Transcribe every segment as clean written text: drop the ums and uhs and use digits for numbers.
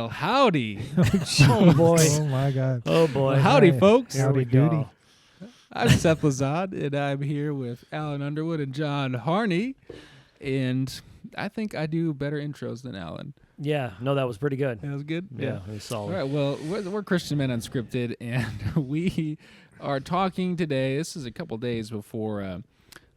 Well, howdy. Oh, boy. Oh, my God. Oh, boy. Well, howdy, Right. folks. Here we Howdy go. doody. I'm Seth Lazad, and I'm here with Alan Underwood and John Harney. And I think I do better intros than Alan. Yeah, no, that was pretty good. That was good? Yeah, it was All solid. right, well, we're Christian Men Unscripted, and we are talking today. This is a couple days before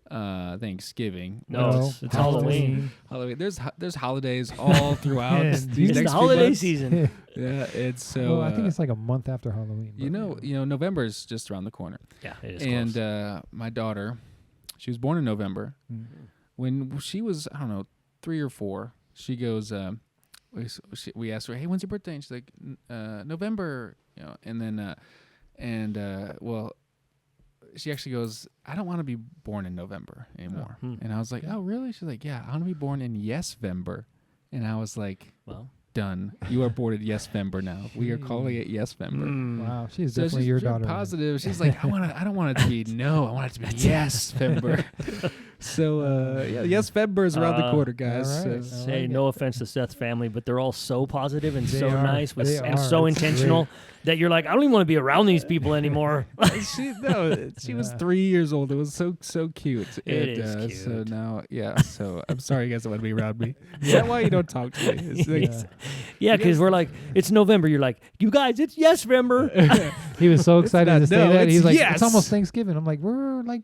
Thanksgiving. No, it's Halloween. Halloween. There's holidays all throughout Yeah, these it's next It's the few holiday months. season. Yeah, it's so. Well, I think it's like a month after Halloween. you know, November is just around the corner. Yeah, it is And close. my daughter, she was born in November. Mm. When she was, I don't know, 3 or 4, she goes. We asked her, "Hey, when's your birthday?" And she's like, "November." You know, and then well, she actually goes, "I don't want to be born in November anymore." Hmm. And I was like, "Oh, really?" She's like, "Yeah, I want to be born in Yes-Vember." And I was like, Well, "Done. You are born in Yes-Vember now. We are calling it Yes-Vember." Wow, she's So definitely she's your very daughter. positive. She's like, I don't want it to be no. I want it to be yes, Fember. So yeah, yes, Fember is around the corner, guys. all right. So- I say like no offense to Seth's family, but they're all so positive and They so are. nice They and are. so It's intentional that you're like, I don't even want to be around these people anymore. she was 3 years old. It was so cute. It is So cute. now, yeah. So I'm sorry you guys don't want to be around me. Is that why you don't talk to me? It's like- Yeah. Yeah, because we're like, it's November. You're like, you guys, it's Yes-Vember. He was so excited not- to say no, that. it's He's like, yes. it's almost Thanksgiving. I'm like, we're like,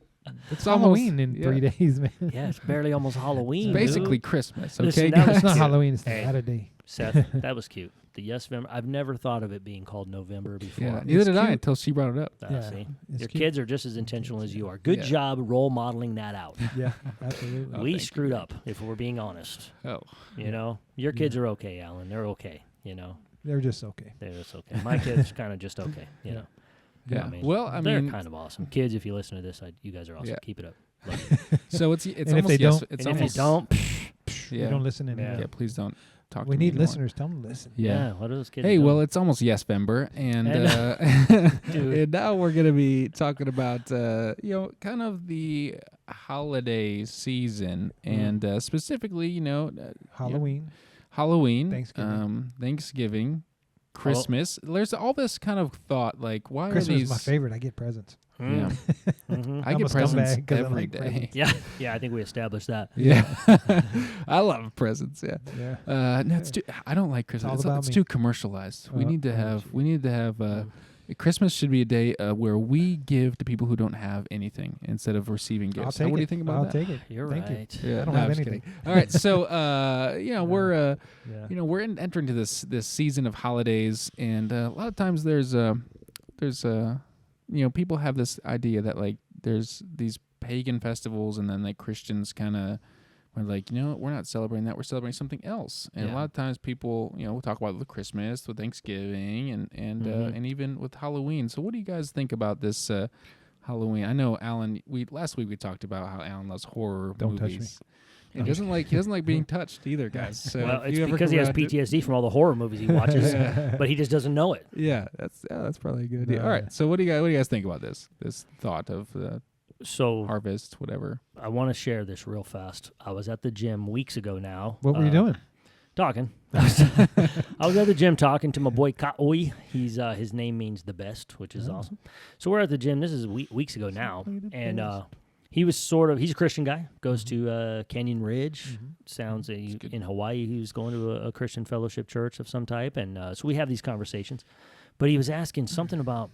it's almost- Halloween in yeah. 3 days, man. Yeah, it's barely almost Halloween. It's basically dude. Christmas. Listen, Okay, that was guys? It's not cute. Halloween. It's Hey. Saturday. Seth, that was cute. The Yes-Vember. I've never thought of it being called November before. Yeah, neither It's did I cute. until she brought it up. Ah, Yeah, see, it's your cute. kids are just as intentional as you are. Good Yeah. job role modeling that out. Yeah, absolutely. Oh, We thank you. screwed up, if we're being honest. Oh, You know, your kids are okay, Alan. They're okay. You know, They're just okay. they're just okay. My kids kind of just okay. You know, yeah. I mean, Well, I they're mean, kind of awesome. Kids, if you listen to this, you guys are awesome. Yeah. Keep it up. so it's And if almost they yes. don't- It's And if almost you don't, yeah. You don't listen anymore. Yeah, please don't talk. We to me need anymore. listeners. Tell them to listen. Yeah. what are those kids Hey, doing? well, it's almost yes, Vember, and Dude. and now we're gonna be talking about kind of the holiday season, and specifically, Halloween. Halloween, Thanksgiving. Thanksgiving, Christmas. There's all this kind of thought, like, why Christmas are these? is my favorite. I get presents. Yeah, Mhm. I I'm get a presents scumbag 'cause I every like day. presents. Yeah, I think we established that. Yeah, I love presents. Yeah. Yeah. No, it's too. I don't like Christmas. all It's, about it's me. too commercialized. We Oh, need to oh, have. gee. We need to have. Christmas should be a day where we give to people who don't have anything instead of receiving I'll gifts. take What it. do you think about I'll that? take it. You're Thank right. you. Yeah, I don't no, have I'm just anything. kidding. All right, so we're Yeah. we're entering into this season of holidays, and a lot of times there's people have this idea that like there's these pagan festivals, and then like Christians kind of are like, we're not celebrating that, we're celebrating something else. And Yeah. a lot of times people, we'll talk about the Christmas, with Thanksgiving, and even with Halloween. So what do you guys think about this Halloween? I know Alan. Last week we talked about how Alan loves horror Don't touch me. movies. He doesn't like being touched either, guys. So Well, if it's you ever because he come has around to- PTSD from all the horror movies he watches, but he just doesn't know it. Yeah, that's probably a good idea. No, All yeah. right, so what do you guys think about this thought of So harvest, whatever? I want to share this real fast. I was at the gym weeks ago now. What were you doing? Talking. I was at the gym talking to my boy Kaoi. He's his name means the best, which is Oh. awesome. So we're at the gym. This is weeks ago now, Simply the and best. he was he's a Christian guy. Goes to Canyon Ridge. Sounds good. in Hawaii. He was going to a Christian fellowship church of some type, and so we have these conversations. But he was asking something about.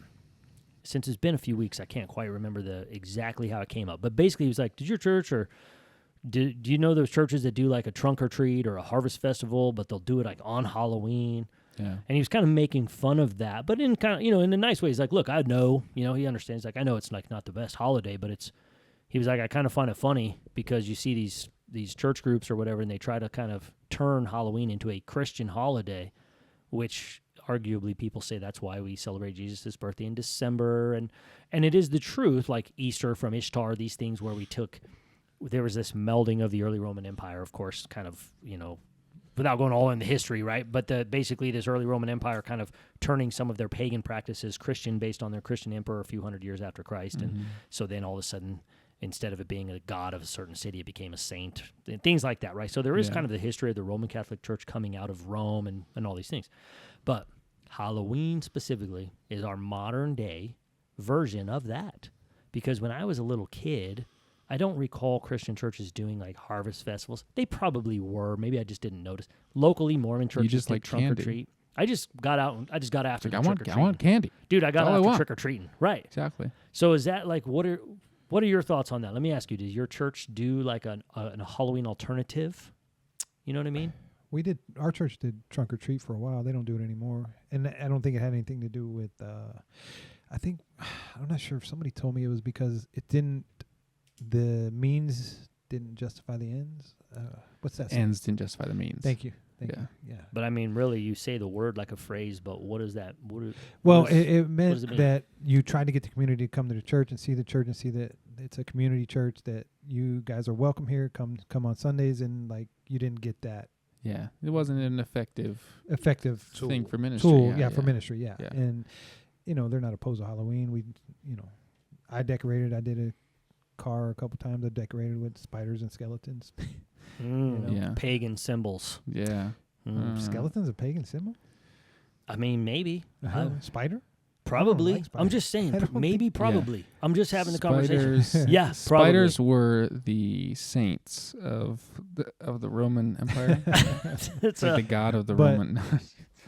Since it's been a few weeks, I can't quite remember exactly how it came up. But basically, he was like, "Did your church or do you know those churches that do like a trunk or treat or a harvest festival, but they'll do it like on Halloween?" Yeah, And he was kind of making fun of that, but in kind of in a nice way. He's like, "Look, I know, he understands. Like, I know it's like not the best holiday, but it's." He was like, "I kind of find it funny because you see these church groups or whatever, and they try to kind of turn Halloween into a Christian holiday, which." Arguably, people say that's why we celebrate Jesus' birthday in December, and it is the truth, like Easter from Ishtar, these things where there was this melding of the early Roman Empire, of course, kind of, without going all into history, right? But basically this early Roman Empire kind of turning some of their pagan practices Christian based on their Christian emperor a few hundred years after Christ, and so then all of a sudden instead of it being a god of a certain city, it became a saint, things like that, right? So there is kind of the history of the Roman Catholic Church coming out of Rome and all these things. But Halloween specifically is our modern day version of that. Because when I was a little kid, I don't recall Christian churches doing like harvest festivals. They probably were. Maybe I just didn't notice. Locally, Mormon churches just did like trunk candy. or treat. I just got after Like, the I trick or treating. want candy. Dude, I got That's all I after want. trick or treating. Right. Exactly. So is that like what are your thoughts on that? Let me ask you, does your church do like a Halloween alternative? You know what I mean? Our church did trunk or treat for a while. They don't do it anymore. And I don't think it had anything to do with, I'm not sure if somebody told me it was because the means didn't justify the ends. What's that saying? Ends didn't justify the means. Thank you. Yeah. But I mean, really, you say the word like a phrase, but what is that? Well, does- it meant does it mean? that you tried to get the community to come to the church and see that it's a community church, that you guys are welcome here. Come on Sundays, and like you didn't get that Yeah. It wasn't an effective tool thing for ministry. for ministry. Yeah. Yeah. And they're not opposed to Halloween. I decorated. I did a car a couple times. I decorated with spiders and skeletons. Yeah. Pagan symbols. Yeah. Skeleton's a pagan symbol? I mean, maybe. Spider? Probably. like I'm spiders. just I saying. don't Maybe. think- Probably. I'm just having the conversation. Spiders. Yeah. Probably. Spiders were the saints of the Roman Empire. It's like the god of the But- Roman.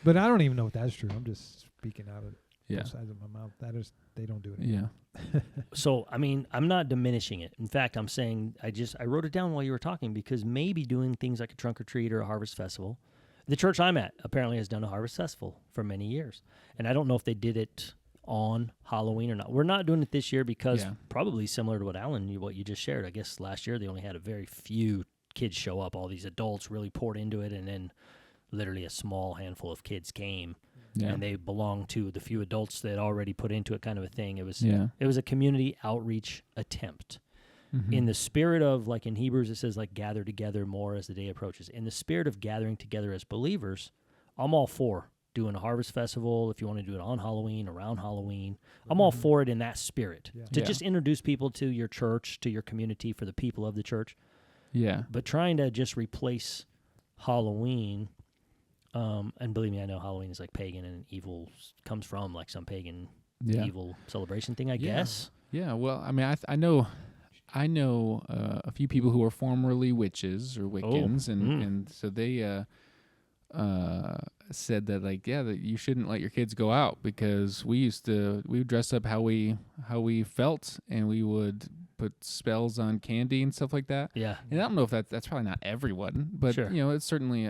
But I don't even know if that's true. I'm just speaking out of Yeah. both sides of my mouth. They don't do it anymore. Yeah. So, I mean, I'm not diminishing it. In fact, I'm saying I wrote it down while you were talking because maybe doing things like a trunk or treat or a harvest festival. The church I'm at apparently has done a harvest festival for many years. And I don't know if they did it on Halloween or not. We're not doing it this year because probably similar to what you just shared. I guess last year they only had a very few kids show up. All these adults really poured into it, and then literally a small handful of kids came. Yeah. And they belonged to the few adults that already put into it, kind of a thing. It was Yeah. it was a community outreach attempt. Mhm. In the spirit of, like in Hebrews, it says like gather together more as the day approaches. In the spirit of gathering together as believers, I'm all for doing a harvest festival. If you want to do it on Halloween, around Halloween, I'm all for it in that spirit. Yeah. To Yeah. just introduce people to your church, to your community, for the people of the church. Yeah. But trying to just replace Halloween, and believe me, I know Halloween is like pagan and evil comes from like some pagan Yeah. evil celebration thing, I Yeah. guess. Yeah. Well, I mean, I know a few people who were formerly witches or Wiccans, and so they said that that you shouldn't let your kids go out because we would dress up how we felt, and we would put spells on candy and stuff like that. Yeah. And I don't know if that's probably not everyone, but Sure. it's certainly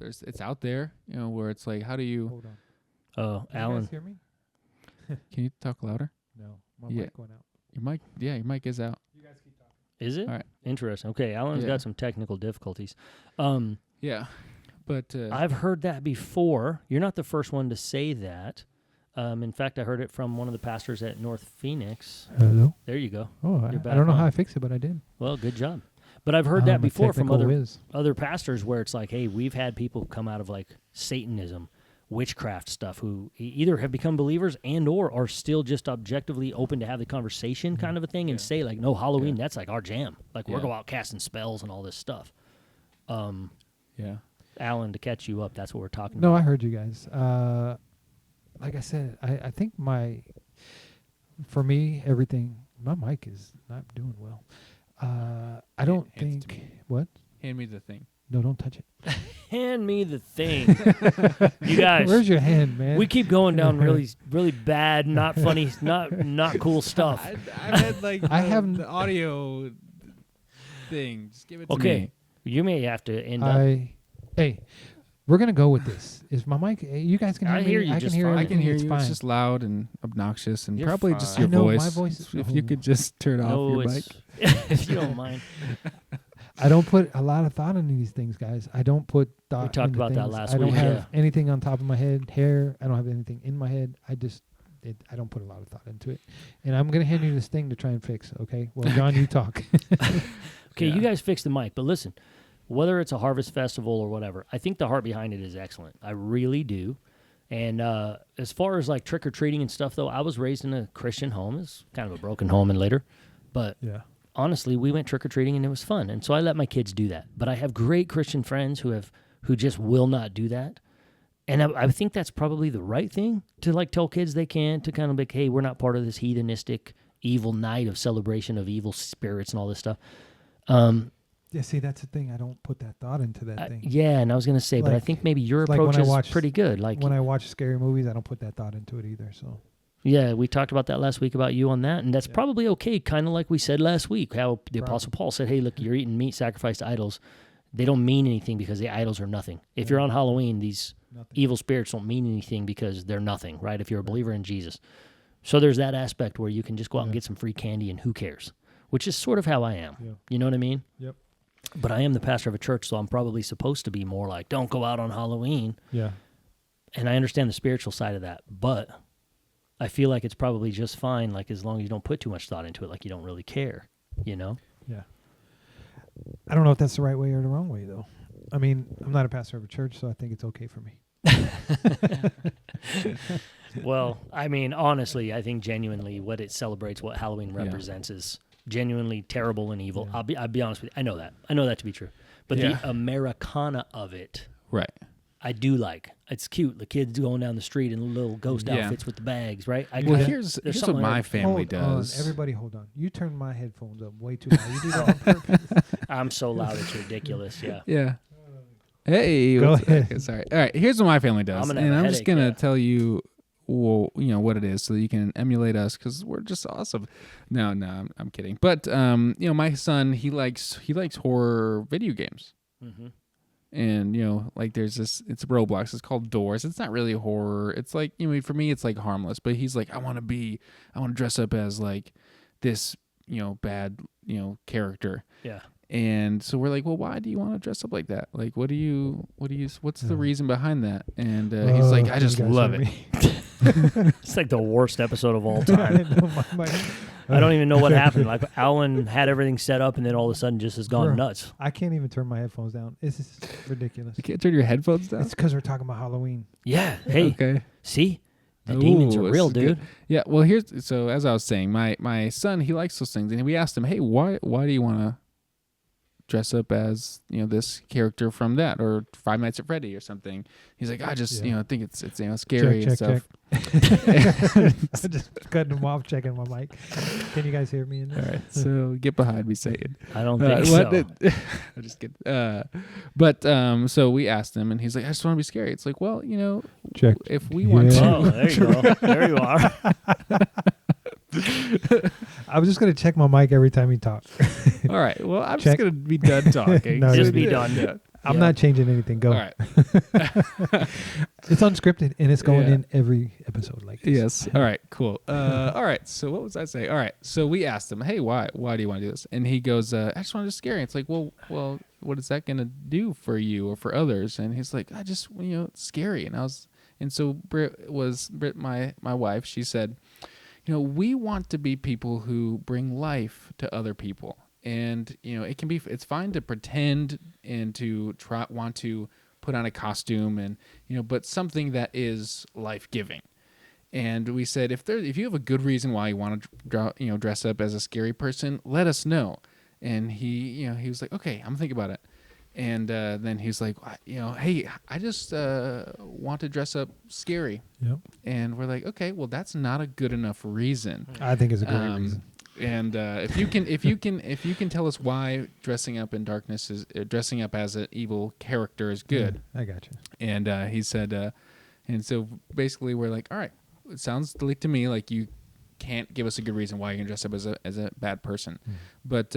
it's out there, where it's like, how do you? Hold on. Oh, Can you Alan. guys hear me? Can you talk louder? No. My Yeah. mic went out. Your mic is out. You guys keep talking. Is it? All right. Interesting. Okay, Alan's Yeah. got some technical difficulties. Yeah, but I've heard that before. You're not the first one to say that. In fact, I heard it from one of the pastors at North Phoenix. Hello? There you go. Oh, I You're back don't know on. how I fixed it, but I did. Well, good job. But I've heard that I'm a before from technical whiz. other pastors where it's like, hey, we've had people come out of like Satanism, witchcraft stuff who either have become believers and or are still just objectively open to have the conversation kind of a thing and say like, no, Halloween, that's like our jam. Like we're Yeah. go out casting spells and all this stuff. yeah. Alan, to catch you up, that's what we're talking No, about. I heard you guys. Like I said, I think for me, everything, my mic is not doing well. I don't Hand it to think, what? Hand me the thing. No, don't touch it. Hand me the thing. You guys, Where's your hand, man? we keep going down really, really bad, not funny, not cool stuff. I had like I haven't- the audio thing. Just give it to Okay, me. you may have to end up. Hey, we're gonna go with this. Is my mic? You guys can hear I me. hear you I just can hear. fine. I everything. can hear It's you. Fine. It's just loud and obnoxious, and You're probably just fine. your I know, voice. my voice is- If you could just turn off your mic. if you don't mind. I don't put a lot of thought into these things, guys. I don't put thought. We talked into about that things. last I don't week, have yeah. anything on top of my head, hair. I don't have anything in my head. I don't put a lot of thought into it. And I'm gonna hand you this thing to try and fix. Okay. Well, John, you talk. Okay, Yeah. you guys fix the mic, but listen, whether it's a harvest festival or whatever, I think the heart behind it is excellent. I really do. And as far as like trick or treating and stuff, though, I was raised in a Christian home. It's kind of a broken home and later, but Yeah. honestly, we went trick-or-treating and it was fun. And so I let my kids do that. But I have great Christian friends who just will not do that. And I think that's probably the right thing to like tell kids they can, to kind of like, hey, we're not part of this heathenistic evil night of celebration of evil spirits and all this stuff. Yeah, see, that's the thing. I don't put that thought into that thing. Yeah, and I was going to say, but I Like- think maybe your like when approach I is watch- pretty good. Like, When I watch scary movies, I don't put that thought into it either. So yeah, we talked about that last week about you on that, and that's Yeah. probably okay, kind of like we said last week, how the Probably. Apostle Paul said, hey, look, you're eating meat sacrificed to idols. They don't mean anything because the idols are nothing. If Yeah. you're on Halloween, these nothing. evil spirits don't mean anything because they're nothing, right? If you're a believer in Jesus. So there's that aspect where you can just go out and Yeah. get some free candy and who cares, which is sort of how I am. Yeah. You know what I mean? Yep. But I am the pastor of a church, so I'm probably supposed to be more like, don't go out on Halloween. Yeah. And I understand the spiritual side of that, but I feel like it's probably just fine, like as long as you don't put too much thought into it, like you don't really care, you know? Yeah. I don't know if that's the right way or the wrong way, though. I mean, I'm not a pastor of a church, so I think it's okay for me. Well, I mean, honestly, I think genuinely what it celebrates, what Halloween Yeah. represents is genuinely terrible and evil. Yeah. I'll be honest with you. I know that. I know that to be true. But Yeah. the Americana of it, Right. I do like. It's cute. The kids going down the street in little ghost Yeah. outfits with the bags, right? Well, kinda- here's there's what something my like- family Hold on. does. Everybody hold on. You turned my headphones up way too loud. You do that on purpose. I'm so loud, it's ridiculous. Yeah. Yeah. Hey, Go what's- ahead. okay, sorry. All right, here's what my family does, I'm gonna and have a I'm just headache, gonna yeah. tell you, well, you know what it is, so that you can emulate us because we're just awesome. No, I'm kidding. But you know, my son, he likes horror video games, Mm-hmm. and you know, like there's this, it's Roblox. It's called Doors. It's not really horror. It's like, you know, for me, it's like harmless. But he's like, I want to dress up as like this, you know, bad, you know, character. Yeah. And so we're like, well, why do you want to dress up like that? Like, what's the reason behind that? And he's like, I you just guys love heard it. me. It's like the worst episode of all time. I know, I don't even know what happened. Like Alan had everything set up and then all of a sudden just has gone Bro. nuts. I can't even turn my headphones down. This is ridiculous. You can't turn your headphones down. It's because we're talking about Halloween. Yeah. Hey, Okay. see? The demons Ooh, are this real, is good. dude. Yeah. Well, so as I was saying, my son, he likes those things, and we asked him, hey, why do you want to dress up as, you know, this character from that, or Five Nights at Freddy or something? He's like, I just, you know, think it's you know, scary and stuff. I'm just cutting them off, checking my mic. Can you guys hear me in All this? right, so get behind me, Satan. I don't think so. I'm just kidding. But so we asked him, and he's like, I just want to be scary. It's like, well, you know, Check. if we want Yeah. to, Oh, there you go. There you are. I was just gonna check my mic every time you talk. all right. Well, I'm Check. just gonna be done talking. No, Just you're be good. done. Yeah. I'm Yeah. not changing anything. Go. All right. It's unscripted and it's going Yeah. in every episode like this. Yes. All right. Cool. All right. So what was I saying? All right. So we asked him, hey, why do you want to do this? And he goes, I just want to scare. It's like, well, what is that gonna do for you or for others? And he's like, I just, you know, it's scary. And so Britt, my wife, she said, you know, we want to be people who bring life to other people. And, you know, it's fine to pretend and to want to put on a costume and, you know, but something that is life-giving. And we said, if you have a good reason why you want to, dress up as a scary person, let us know. And he was like, okay, I'm thinking about it. And then he's like, hey, I just want to dress up scary. Yep. And we're like, okay, well, that's not a good enough reason. I think it's a great reason. And if you can tell us why dressing up in darkness is dressing up as an evil character is good. Yeah, I got you. And he said, and so basically we're like, all right, it sounds like to me like you can't give us a good reason why you can dress up as a bad person, but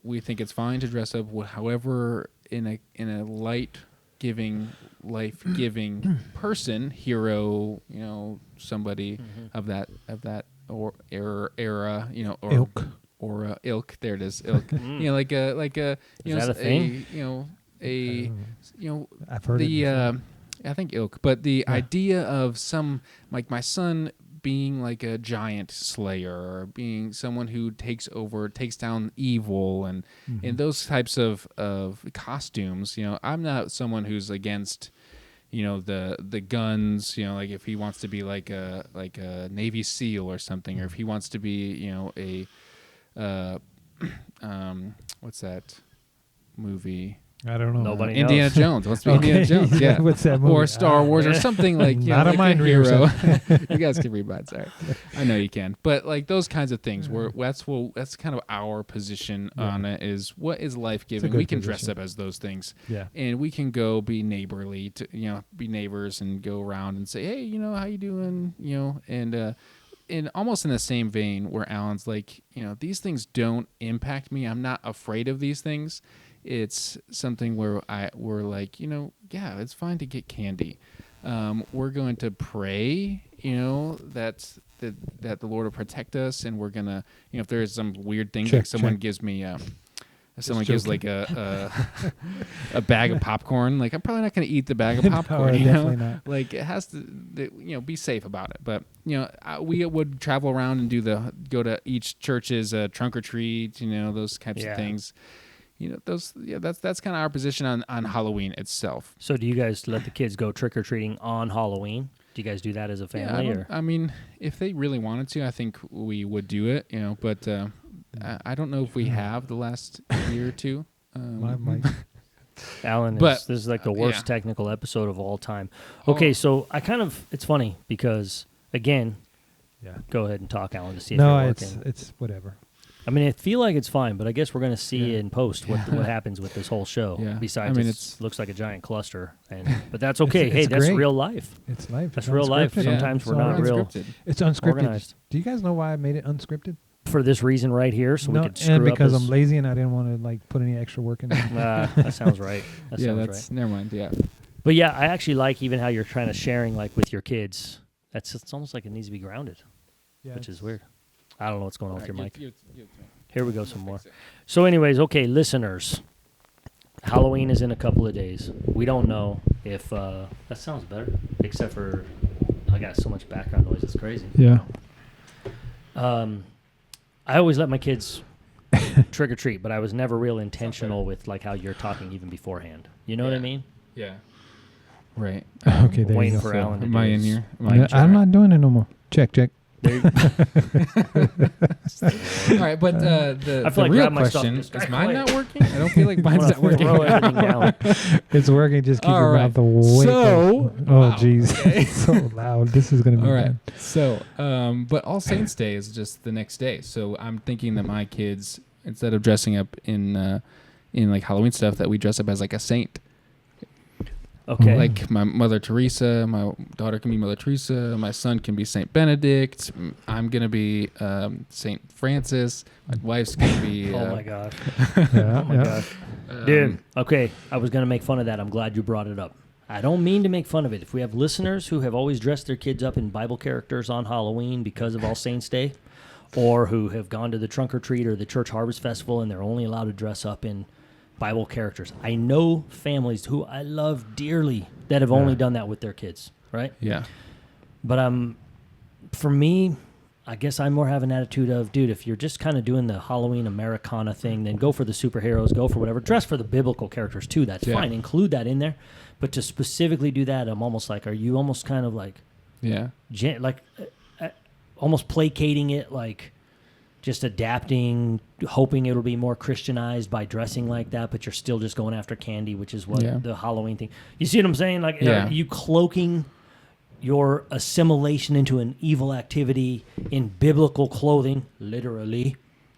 we think it's fine to dress up however in a light-giving, life-giving person, hero, you know, somebody of that or era, you know, or Ilk. or ilk. There it is, ilk. You know, like a you Is know that a thing? you know I've heard it. the before. I think ilk, but the Yeah. idea of some, like my son being like a giant slayer or being someone who takes down evil and those types of costumes, you know, I'm not someone who's against, you know, the guns, you know, like if he wants to be like a Navy SEAL or something, or if he wants to be, you know, what's that movie? I don't know. Nobody Indiana knows. Jones. Wants to be Indiana Jones. Yeah. What's that movie? Or Star Wars or something like Not a like mind hero. reader. You guys can read minds. Sorry. I know you can. But like those kinds of things where that's kind of our position on it is what is life giving. good We can dress position. up as those things. Yeah. And we can go be neighborly to be neighbors and go around and say, hey, how you doing? And in almost in the same vein where Alan's like, these things don't impact me. I'm not afraid of these things. It's something where we're like, yeah, it's fine to get candy. We're going to pray, that the Lord will protect us, and we're gonna, if there's some weird thing, like someone gives me, if someone gives like a bag of popcorn, like I'm probably not gonna eat the bag of popcorn. No, definitely not. Like it has to, be safe about it. But we would travel around and go to each church's trunk or treat, those types of things. That's kind of our position on Halloween itself. So do you guys let the kids go trick-or-treating on Halloween? Do you guys do that as a family? I mean, if they really wanted to, I think we would do it, but I don't know if we have the last year or two. Alan, this is like the worst technical episode of all time. Okay, so it's funny because, again, go ahead and talk, Alan, to see if you're working. it's whatever. I mean, I feel like it's fine, but I guess we're going to see in post what happens with this whole show. Yeah. Besides, it looks like a giant cluster, but that's okay. It's that's great. real life. It's life. That's It's real life. unscripted. Sometimes we're not real It's unscripted. organized. Do you guys know why I made it unscripted? For this reason right here, so we could screw and because up I'm lazy and I didn't want to put any extra work in it. that sounds right. That sounds right. Never mind. Yeah. But yeah, I actually like even how you're trying to sharing like with your kids. It's almost like it needs to be grounded, which is weird. I don't know what's going on with your mic. Here we go some more. So anyways, okay, listeners. Halloween is in a couple of days. We don't know if that sounds better, except for I got so much background noise. It's crazy. Yeah. I always let my kids trick or treat, but I was never real intentional with like how you're talking even beforehand. You know what I mean? Yeah. Right. Okay, there you Waiting go. for Alan to Am do I in his- here? I'm not doing it no more. Check. There you- All right, but the I feel like real grab my stuff question and is just mine quit. not working? I don't feel like mine's I'm not gonna working. throw everything down. It's working. Just keep All your right. mouth away. So- oh, wow, jeez. okay. It's so loud. This is going to be All right. bad. So, but All Saints Day is just the next day. So I'm thinking that my kids, instead of dressing up in like Halloween stuff, that we dress up as like a saint. Okay. Like my Mother Teresa, my daughter can be Mother Teresa, my son can be Saint Benedict. I'm gonna be Saint Francis. My wife's gonna be. Oh my god. Yeah, Oh my god. Dude. Okay. I was gonna make fun of that. I'm glad you brought it up. I don't mean to make fun of it. If we have listeners who have always dressed their kids up in Bible characters on Halloween because of All Saints Day, or who have gone to the trunk or treat or the church harvest festival and they're only allowed to dress up in Bible characters. I know families who I love dearly that have only done that with their kids, right? Yeah. But for me, I guess I more have an attitude of, dude, if you're just kind of doing the Halloween Americana thing, then go for the superheroes, go for whatever. Dress for the biblical characters too. That's fine. Include that in there. But to specifically do that, I'm almost like, are you almost kind of like, almost placating it, like just adapting, hoping it'll be more Christianized by dressing like that, but you're still just going after candy, which is what the Halloween thing. You see what I'm saying? Like, are you cloaking your assimilation into an evil activity in biblical clothing, literally,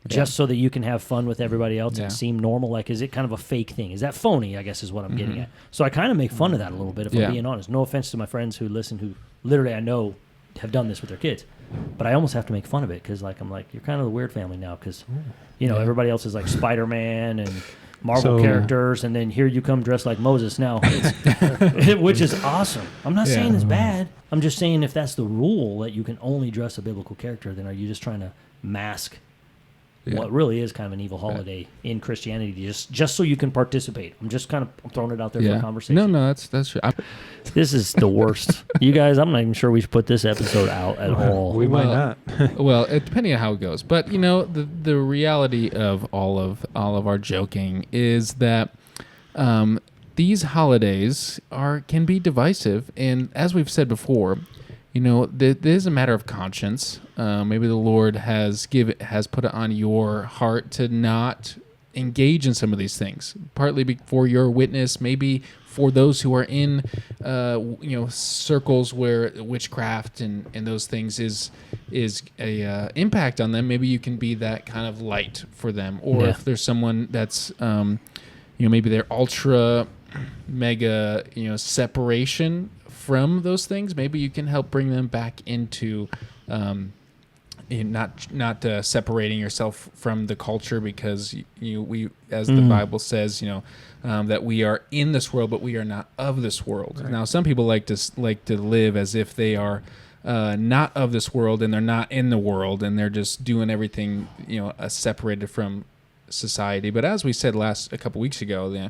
just so that you can have fun with everybody else and seem normal? Like, is it kind of a fake thing? Is that phony, I guess is what I'm getting at. So I kind of make fun of that a little bit, if I'm being honest. No offense to my friends who listen, who literally I know have done this with their kids. But I almost have to make fun of it because, like, I'm like, you're kind of the weird family now because, everybody else is like Spider-Man and Marvel characters, and then here you come dressed like Moses now, which is awesome. I'm not saying it's bad. I'm just saying if that's the rule that you can only dress a biblical character, then are you just trying to mask what really is kind of an evil holiday in Christianity just so you can participate? I'm just kind of throwing it out there for a conversation. No, that's true. This is the worst. You guys, I'm not even sure we should put this episode out at all. We might not. Well, depending on how it goes. But the reality of all of our joking is that these holidays can be divisive, and as we've said before, This is a matter of conscience. Maybe the Lord has put it on your heart to not engage in some of these things, partly for your witness, maybe for those who are in, circles where witchcraft and those things is a impact on them. Maybe you can be that kind of light for them, or if there's someone that's, maybe they're ultra mega, separation from those things, maybe you can help bring them back into not separating yourself from the culture, because we as the Bible says, that we are in this world, but we are not of this world. Right. Now, some people like to live as if they are not of this world and they're not in the world, and they're just doing everything separated from society. But as we said a couple weeks ago,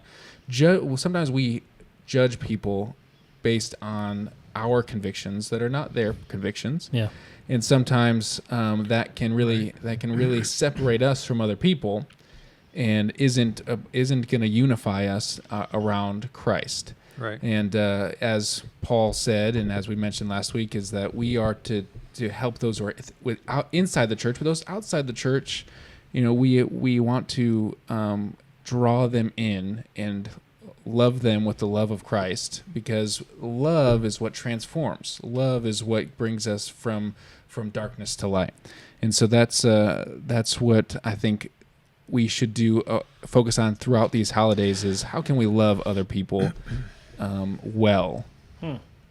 sometimes we judge people based on our convictions that are not their convictions. Yeah. And sometimes that can really separate us from other people, and isn't going to unify us around Christ. Right. And as Paul said, and as we mentioned last week, is that we are to help those who are inside the church. But those outside the church, we want to draw them in and love them with the love of Christ, because love is what transforms. Love is what brings us from darkness to light. And so that's what I think we should do, focus on throughout these holidays, is how can we love other people well,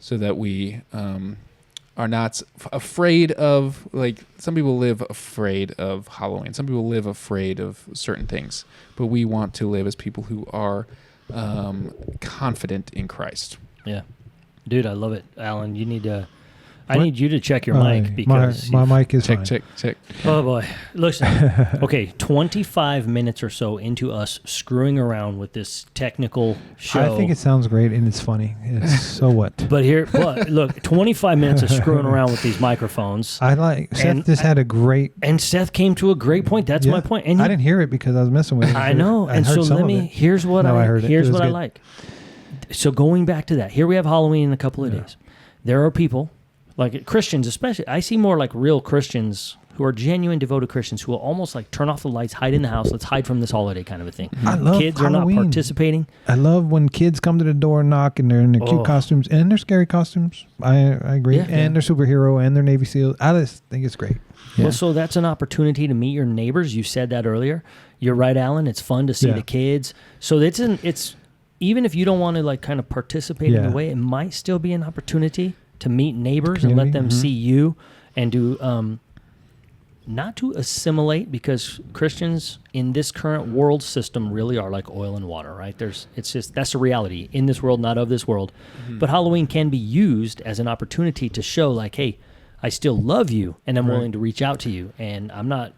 so that we are not afraid of, like, some people live afraid of Halloween. Some people live afraid of certain things, but we want to live as people who are confident in Christ. Yeah. Dude, I love it. Alan, you need to... I need you to check your mic, because... My mic is fine. Check. Oh, boy. Listen. Okay, 25 minutes or so into us screwing around with this technical show. I think it sounds great, and it's funny. So what? But look, 25 minutes of screwing around with these microphones. Seth just had a great... And Seth came to a great point. That's my point. And I didn't hear it because I was messing with it. I know. And so here's what I like. So going back to that, here we have Halloween in a couple of days. There are people... like Christians especially, I see more like real Christians who are genuine, devoted Christians who will almost like turn off the lights, hide in the house, let's hide from this holiday kind of a thing. I love kids Halloween. Are not participating. I love when kids come to the door and knock, and they're in their cute costumes, and they're scary costumes. I agree. And they're superhero, and they're Navy SEALs. I just think it's great. Yeah. Well, so that's an opportunity to meet your neighbors. You said that earlier. You're right, Alan. It's fun to see the kids. So it's even if you don't want to like kind of participate in a way, it might still be an opportunity to meet neighbors and let them see you, and do not to assimilate, because Christians in this current world system really are like oil and water, right? That's a reality in this world, not of this world. But Halloween can be used as an opportunity to show like, hey, I still love you, and I'm willing to reach out to you, and I'm not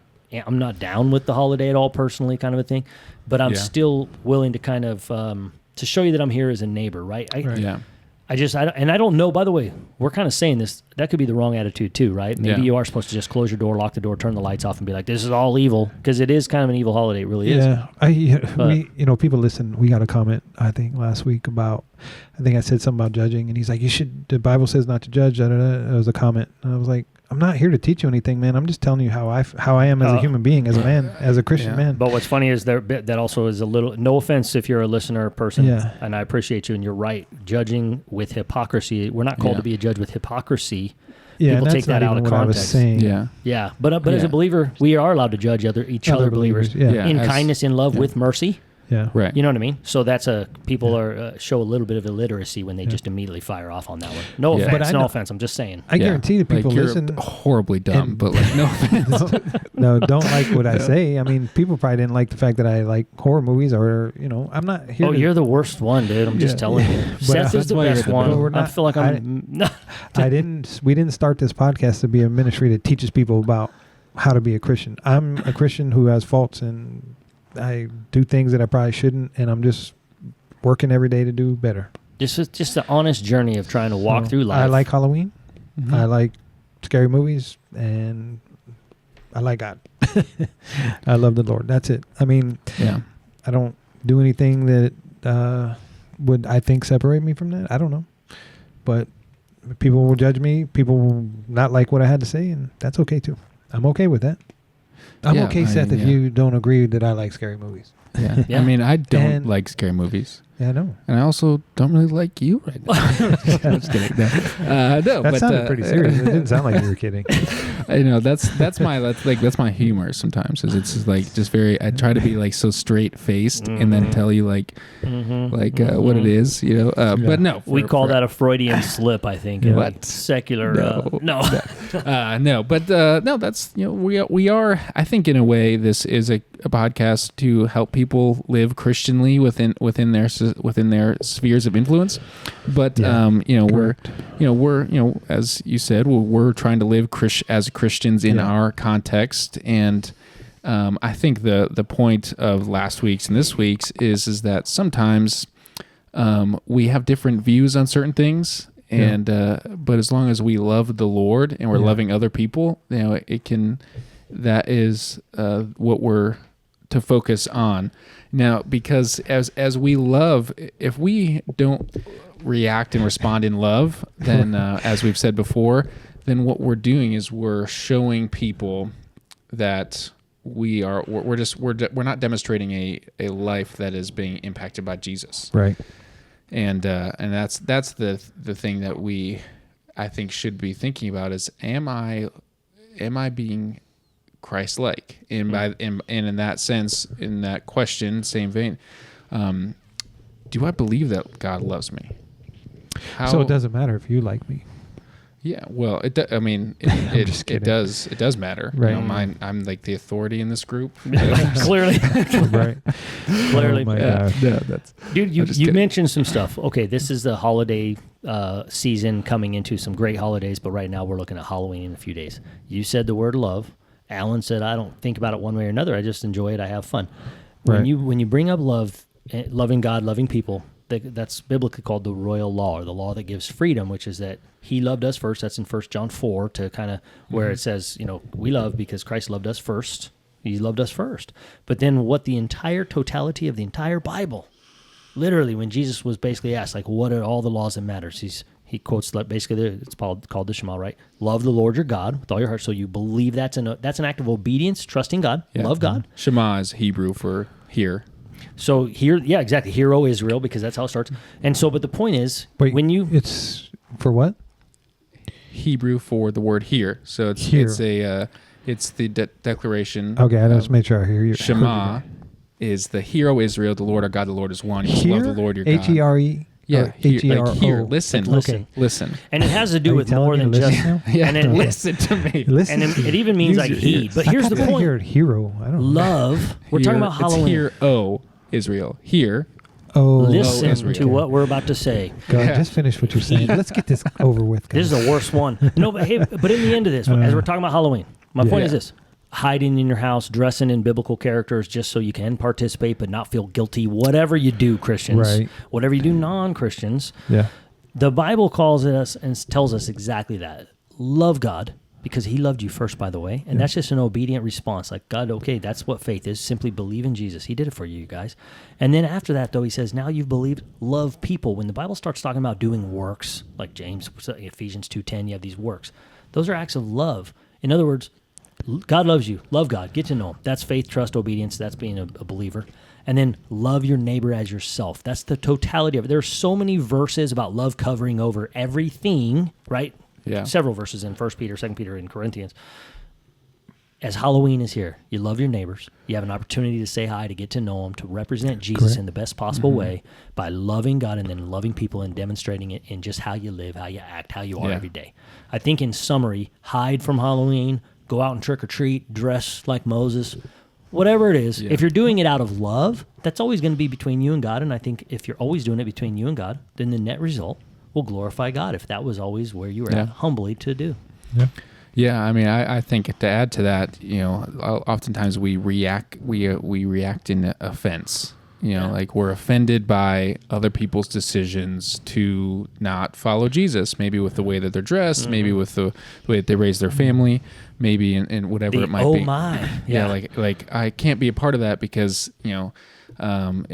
down with the holiday at all personally, kind of a thing, but I'm still willing to kind of to show you that I'm here as a neighbor, right? I don't know, by the way, we're kind of saying this, that could be the wrong attitude too, right? Maybe you are supposed to just close your door, lock the door, turn the lights off, and be like, this is all evil, because it is kind of an evil holiday, it really is. Yeah, people listen, we got a comment, I think, last week about, I think I said something about judging, and he's like, the Bible says not to judge, It was a comment, and I was like, I'm not here to teach you anything, man. I'm just telling you how I am as a human being, as a man, as a Christian man. But what's funny is that also is a little, no offense if you're a listener person, and I appreciate you, and you're right, judging with hypocrisy. We're not called to be a judge with hypocrisy. People take that out of context. But as a believer, we are allowed to judge each other believers in kindness, in love, with mercy. Yeah. Right. You know what I mean? So that's people are show a little bit of illiteracy when they just immediately fire off on that one. No offense. I'm just saying. I guarantee that people listen. Horribly dumb, but like no offense. No, don't like what I say. I mean, people probably didn't like the fact that I like horror movies, or I'm not here. You're the worst one, dude. I'm just telling you. Seth is the best one. I feel like we didn't start this podcast to be a ministry that teaches people about how to be a Christian. I'm a Christian who has faults, and I do things that I probably shouldn't, and I'm just working every day to do better. Just the honest journey of trying to walk through life. I like Halloween. I like scary movies, and I like God. I love the Lord. That's it. I mean, I don't do anything that would, I think, separate me from that. I don't know. But People will judge me. People will not like what I had to say, and that's okay too. I'm okay with that. I'm Yeah, okay, Seth, if you don't agree that I like scary movies. Yeah. Yeah. I mean, I don't And- like scary movies. Yeah, I know. And I also don't really like you right now. I'm just kidding. No, That but, sounded pretty serious. It didn't sound like you were kidding. I know that's my humor sometimes. Is it's just like just very. I try to be like so straight faced and then tell you like what it is, you know. But no, We call that a Freudian slip, I think. in What? Secular. No. No. But no, that's we are. I think in a way this is a podcast to help people live Christianly within their spheres of influence. But we're as you said, we're trying to live as Christians in our context, and I think the point of last week's and this week's is that sometimes we have different views on certain things, and but as long as we love the Lord and we're loving other people, that is what we're to focus on. Now, because as we love, if we don't react and respond in love, then as we've said before, then what we're doing is we're showing people that we're not demonstrating a life that is being impacted by Jesus. Right. And that's the thing that I think should be thinking about is am I being Christ-like? And in that sense, in that question, same vein, do I believe that God loves me? So it doesn't matter if you like me. Yeah, well, it does matter. Right. You know, I'm like the authority in this group. Clearly. Right. Clearly. Oh my gosh. Yeah, that's Dude, I'm just you kidding. mentioned some stuff. Okay, this is the holiday season coming into some great holidays, but right now we're looking at Halloween in a few days. You said the word love. Alan said, I don't think about it one way or another. I just enjoy it. I have fun. Right. When you bring up love, loving God, loving people, that's biblically called the royal law, or the law that gives freedom, which is that he loved us first. That's in 1 John 4, to kind of where it says, we love because Christ loved us first. He loved us first. But then what the entire totality of the entire Bible, literally when Jesus was basically asked, like, what are all the laws that matters? He quotes basically, it's called the Shema, right? Love the Lord your God with all your heart. So you believe that's an act of obedience, trusting God, love God. Shema is Hebrew for hear. So here, yeah, exactly. Hear, O Israel, because that's how it starts. And so, but the point is, Wait, when you it's for what? Hebrew for the word hear. So it's the declaration. Okay, I just made sure I hear you. Shema is the hear, O Israel, the Lord our God, the Lord is one. You must love the Lord your God. H-E-R-E? Yeah, hear, like hear, H-E-R-O. listen, Listen. listen. and it has to Are do you with telling more me to than listen just, now? Yeah, and it, listen to me. Listen. and it even means Use like your heed. ears. But I here's thought the I point: heard hero. I don't know. love. We're talking about Halloween. It's hear, O Israel. Hear. Oh, Listen Israel. to what we're about to say. Go ahead, Yeah. just finish what you're saying. Let's get this over with. This Guys. is the worst one. No, but hey, but in the end of this, as we're talking about Halloween, my point is Yeah. this: hiding in your house, dressing in biblical characters just so you can participate but not feel guilty. Whatever you do, Christians, Right. whatever you do, non-Christians, Yeah. the Bible calls us and tells us exactly that. Love God because he loved you first, by the way. And that's just an obedient response. Like, God, okay, that's what faith is. Simply believe in Jesus. He did it for you guys. And then after that, though, he says, now you've believed, love people. When the Bible starts talking about doing works, like James, Ephesians 2:10, you have these works. Those are acts of love. In other words, God loves you. Love God. Get to know him. That's faith, trust, obedience. That's being a believer. And then love your neighbor as yourself. That's the totality of it. There are so many verses about love covering over everything, right? Yeah. Several verses in 1 Peter, 2 Peter, and Corinthians. As Halloween is here, you love your neighbors. You have an opportunity to say hi, to get to know them, to represent Jesus Correct. in the best possible way by loving God and then loving people and demonstrating it in just how you live, how you act, how you are Yeah. every day. I think in summary, hide from Halloween, go out and trick or treat, dress like Moses, whatever it is. Yeah. If you're doing it out of love, that's always going to be between you and God. And I think if you're always doing it between you and God, then the net result will glorify God if that was always where you were Yeah. at, humbly to do. Yeah, I mean, I think to add to that, oftentimes we react in offense. Like we're offended by other people's decisions to not follow Jesus. Maybe with the way that they're dressed, maybe with the way that they raise their family, maybe in whatever it might be. My. Yeah, like I can't be a part of that because I'm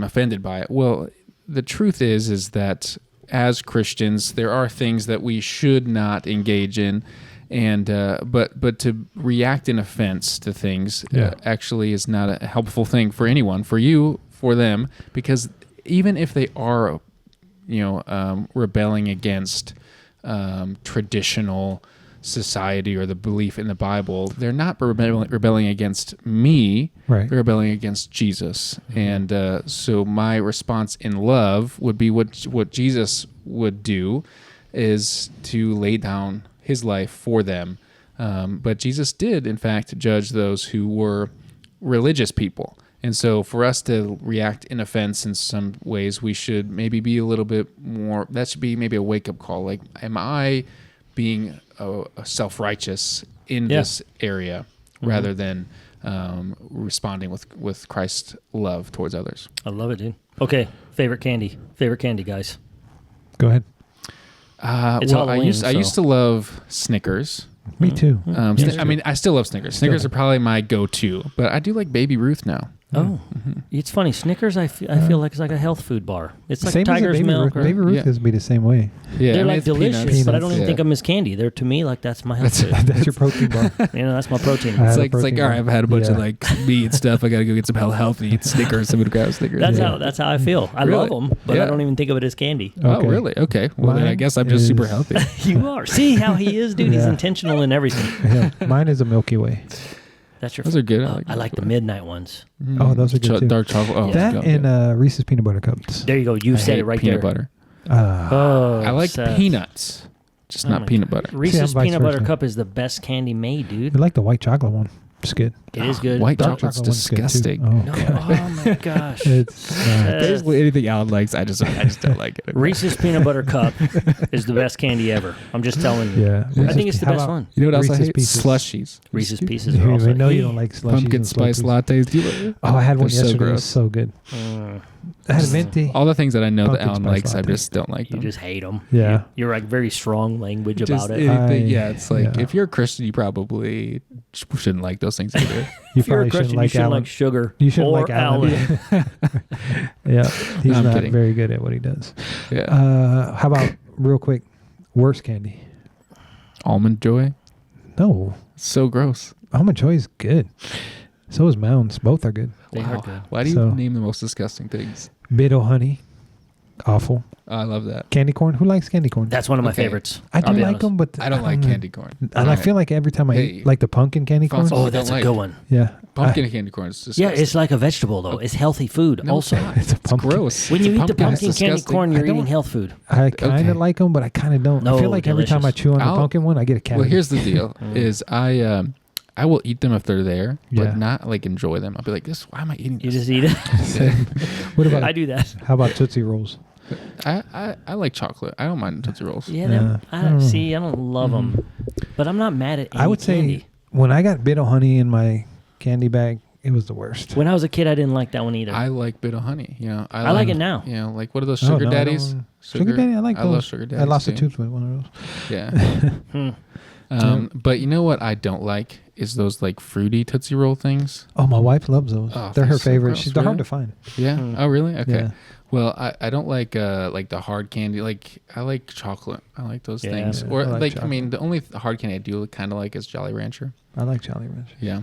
offended by it. Well, the truth is that as Christians, there are things that we should not engage in, and but to react in offense to things actually is not a helpful thing for anyone, for you, for them, because even if they are, rebelling against traditional society or the belief in the Bible, they're not rebelling against me. Right. They're rebelling against Jesus. And so my response in love would be what Jesus would do, is to lay down his life for them. But Jesus did, in fact, judge those who were religious people. And so for us to react in offense in some ways, we should maybe be a little bit more, that should be maybe a wake-up call. Like, am I being a self-righteous in this area rather than responding with Christ's love towards others? I love it, dude. Okay, favorite candy, guys. Go ahead. It's well, Halloween, I used to love Snickers. Me too. I mean, I still love Snickers. Snickers are probably my go-to, but I do like Baby Ruth now. Oh, it's funny. Snickers, I feel like it's like a health food bar. It's like Same Tiger's as a Baby milk. Ruth. Baby Ruth is be the same way. Yeah, They're I mean, like it's delicious, peanuts. but I don't even Yeah. think of them as candy. They're, to me, like that's my health food. That's your protein bar. That's my protein. I It's had a like, protein all right, bar. I've had a bunch of Yeah. like meat and stuff. I got to go get some healthy, eat Snickers. I'm going to grab Snickers. That's how I feel. I love them, but I don't even think of it as candy. Oh, Okay. really? Okay. Well, then I Mine guess I'm just super is- healthy. You are. See how he is, dude? He's Yeah. intentional in everything. Yeah. Mine is a Milky Way. That's your. Those are good. I like the midnight ones. Oh, those are good too. Dark chocolate. Oh, That God, and yeah. Reese's peanut butter cups. There you go. You I said hate it right peanut there. butter. Oh, I like Seth. peanuts, just Oh not my peanut butter. Reese's vice peanut butter versa. cup is the best candy made, I dude. like the white chocolate one. It's good. It is good. White Dark chocolate's chocolate one's good, too. disgusting. Oh, No, God. oh my gosh. It's Basically anything Alan likes, I just don't like it. Reese's peanut butter cup is the best candy ever. I'm just telling you. yeah. I think it's the How best about one. You know what else I Reese's hate? Pieces. Slushies. Reese's Pieces You are also. know you don't like slushies Pumpkin and spice slurpees. lattes. Do you Oh, I had one They're so yesterday. It was gross. so good. Mm, I had a venti. All the things that I know that Pumpkin Alan spice likes, I latte. just don't like you them. just hate them. Yeah. You're like very strong language Just about it. anything- I- yeah, it's like yeah. if you're a Christian, you probably shouldn't like those things either. You If you're a probably Christian, shouldn't you like shouldn't Alan. like sugar. You shouldn't or like Alan. Yeah. He's No, I'm not kidding. very good at what he does. Yeah. How about, real quick, worst candy? Almond Joy. No. So gross. Almond Joy is good. So is Mounds. Both are good. They are good. Why do you So- name the most disgusting things? Bido honey. Awful. Oh, I love that. Candy corn. Who likes candy corn? That's one of my Okay. favorites. I do I'll be like honest. them, but I don't like know. candy corn. And I Alright. feel like every time I Hey. eat, like the pumpkin candy corn. Fonzie. Oh, I that's don't a like- good one. Yeah. Pumpkin candy corn is disgusting. Yeah, it's like a vegetable though. It's healthy food. No, also, it's not. It's a It's pumpkin. gross. when It's you a eat the pumpkin. It's pumpkin candy disgusting. corn, I you're eating don't- health food. I kind of Okay. like them, but I kind of don't. I No, feel like every time I delicious. chew on the I'll- pumpkin one, I get a cavity. Well, here's the deal: is I will eat them if they're there, Yeah. but not like enjoy them. I'll be like, this. Why am I eating You this? just eat it. What about I do that. how about Tootsie Rolls? I like chocolate. I don't mind Tootsie Rolls. Yeah, Yeah. I I don't don't know. see. I don't love them, but I'm not mad at any I would say candy. when I got Bido honey in my candy bag, it was the worst. When I was a kid, I didn't like that one either. I like Bit of Honey. You know, I like it now. You know, like what are those Oh, sugar no, I daddies? don't- Sugar daddy, I like those. love sugar daddies. I lost a too. tooth with one of those. Yeah. Hmm. But you know what I don't like is those like fruity Tootsie Roll things. Oh, my wife loves those. Oh, they're her they're so favorite. gross, They're hard really? to find. Yeah. Hmm. Oh, really? Okay. Yeah. Well, I don't like the hard candy. Like I like chocolate. I like those Yeah. things. Yeah, Or I like like I chocolate. mean, the only hard candy I do kind of like is Jolly Rancher. I like Jolly Ranchers. Yeah.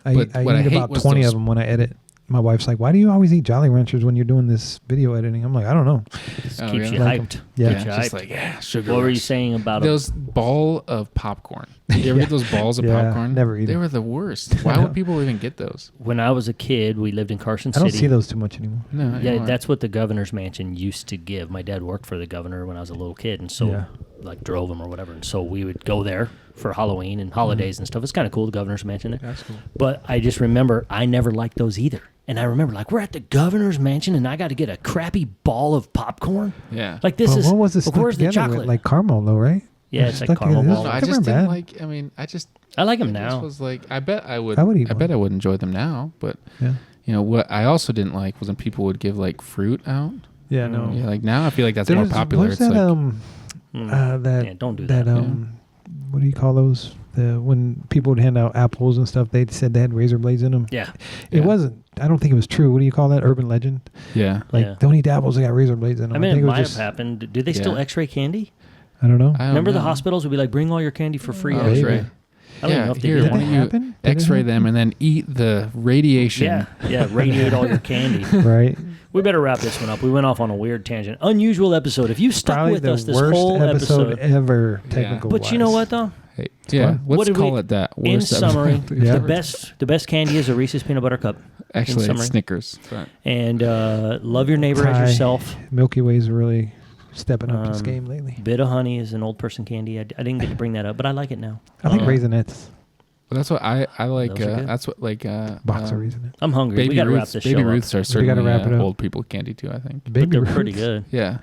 I But what I eat hate about was 20 those- of them when I edit. My wife's like, "Why do you always eat Jolly Ranchers when you're doing this video editing?" I'm like, "I don't know." Just Oh, keeps really? you Like hyped. Yeah. Keeps you Just hyped. like sugar. What were you rush. saying about 'em? Those ball of popcorn. You ever Yeah. get those balls of Yeah, popcorn? never eat They 'em. were the worst. Why would people even get those? When I was a kid, we lived in Carson I don't City. see those too much anymore. No. Yeah, anymore. that's what the governor's mansion used to give. My dad worked for the governor when I was a little kid, and so Yeah. like drove him or whatever. And so we would go there for Halloween and holidays and stuff. It's kind of cool, the governor's mansion there. That's cool. But I just remember I never liked those either. And I remember like we're at the governor's mansion and I got to get a crappy ball of popcorn. Yeah. Like this But is what was it of stuck course the together with? chocolate. Like caramel, though, right? Yeah, It's it's like stuck together. caramel No, balls. I They just weren't didn't bad. like. I mean, I just. I like them I just now. was like, I bet I would. I would eat I bet one. I would enjoy them now. But Yeah. you know what? I also didn't like was when people would give like fruit out. Yeah, Mm. no. Yeah, like now I feel like that's There more was, popular. What's It's that? like Mm. That Yeah, don't do that that. what do you call those when people would hand out apples and stuff, they said they had razor blades in them. Yeah. It wasn't. I don't think it was true. What do you call that? Urban legend? Yeah. Like, don't eat apples. They got razor blades in them. I mean, think it was might just, have happened. Do they still X-ray candy? I don't know. I don't Remember the know. hospitals would be like, bring all your candy for free. Oh, Maybe. X-ray. I don't even know if they here, do Did why that don't you happen? Did it X-ray happen? them and then eat the radiation. Yeah, radiate all your candy. Right. We better wrap this one up. We went off on a weird tangent. Unusual episode. If you stuck Probably with the us this worst whole episode. ever, Yeah. technical. But you know what, though? Hey, fun. yeah. What Let's did call we- it that. In Worst summary, episode. Yeah. the best candy is a Reese's peanut butter cup. Actually, summary. it's Snickers. But And love your neighbor as Tie. yourself. Milky Way's really stepping up its Um, game lately. Bit of honey is an old person candy. I didn't get to bring that up, but I like it now. I like Yeah. Raisinets. that's what I like. Those are good. That's what like Box of Raisinets. I'm hungry. We Baby got to wrap Ruths. this Baby show Ruths up. are certainly wrap it up. old people candy too. I think. But Baby they're pretty Ruths. good. Yeah.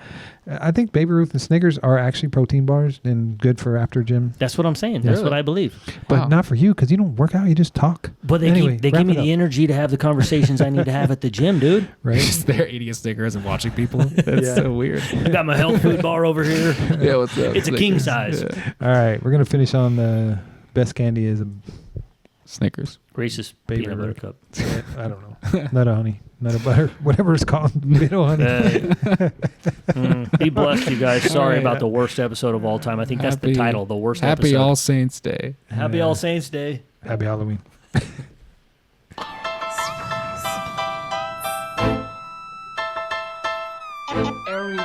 I think Baby Ruth and Snickers are actually protein bars and good for after gym, That's what I'm saying. That's Really? what I believe. but Wow. not for you because you don't work out. You just talk, But they Anyway, they wrap give me it up. the energy to have the conversations I need to have at the gym, dude. right? Just there eating a Snickers and watching people. That's Yeah. so weird. I got my health food bar over here. Yeah, what's up? It's a king Snickers. size. Yeah. All right, we're gonna finish on the best candy is a Snickers. Reese's Baby peanut butter Ruth. cup. I don't know, nut of honey, nut of butter, whatever it's called, bit of honey. Be blessed, you guys. Sorry All right. about the worst episode of all time. I think that's the Happy- title, the worst Happy episode. All Saints Day. Happy All Saints Day. Happy Halloween. Every